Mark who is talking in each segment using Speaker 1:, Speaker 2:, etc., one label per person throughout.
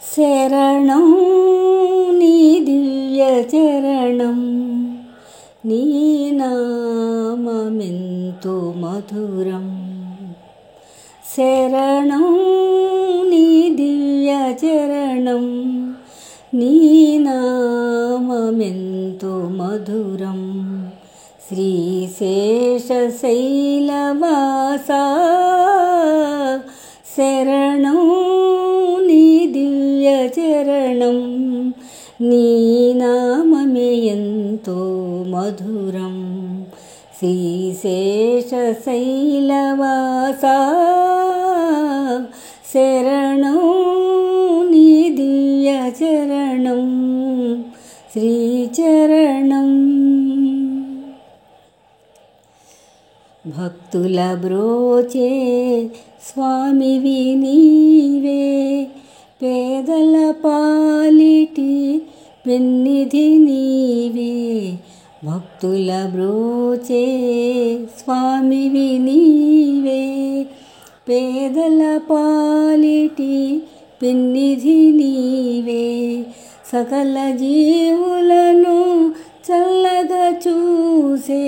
Speaker 1: శరణం నీ దివ్య చరణం, నీ నామమెంతో మధురం. శరణం నీ దివ్య చరణం, నీ నామమెంతో మధురం. శ్రీశేషశైలవాసా శరణం నీ దివ్య చరణం, నీ నామమే ఎంతో మధురం. శ్రీశేషశైలవాసా శరణం నీ దివ్య చరణం, శ్రీచరణం. భక్తుల బ్రోచే స్వామివి నీవే, పేదల పాలిటి పెన్నిధి నీవే. భక్తుల బ్రోచే స్వామివి నీవే, పేదల పాలిటి పెన్నిధి నీవే. సకల జీవులను చల్లగా చూసే,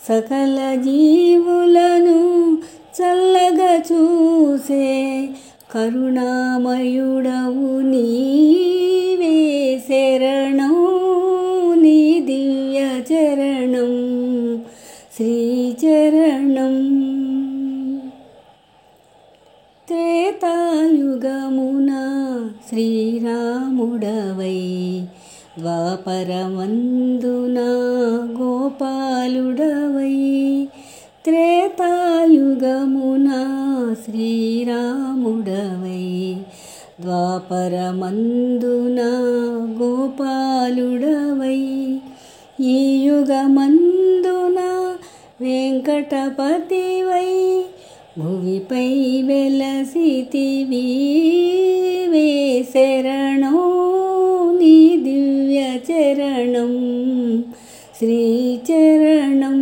Speaker 1: సకల జీవులను చల్లగా చూసే కరుణామయుడవు నీవే. శరణం నీ దివ్య చరణం, శ్రీచరణం. త్రేతాయుగమున శ్రీరాముడవై, ద్వాపరమందున గోపాలుడవై. త్రేతాయుగమున శ్రీరాముడవై, ద్వాపరమందున గోపాలుడవై. ఈ యుగమందున వెంకటపతివై, భువిపై వెలసితివీవే. శరణం నీ దివ్య చరణం, శ్రీచరణం.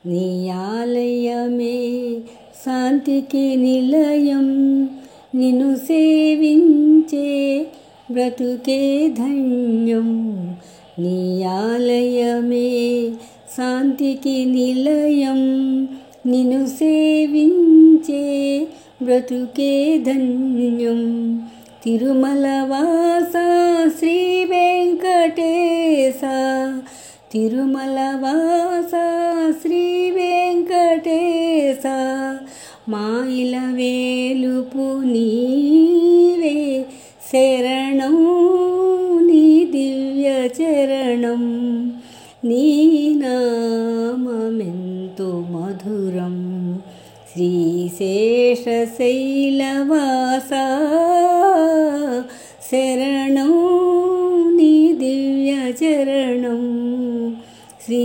Speaker 1: నీ ఆలయమే శాంతికి నిలయం, నిన్ను సేవించే బ్రతుకే ధన్యం. నీ ఆలయమే శాంతికి నిలయం, నిన్ను సేవించే బ్రతుకే ధన్యం. తిరుమల వాస శ్రీ వెంకటేశ, తిరుమల వాస శ్రీ వెంకటేశ. మాయిల వేలుపు నీవే. శరణం నీ దివ్య చరణం, నీ నామమెంతో మధురం. శ్రీశేషశైలవాసా శరణం నీ దివ్య చరణం, శ్రీ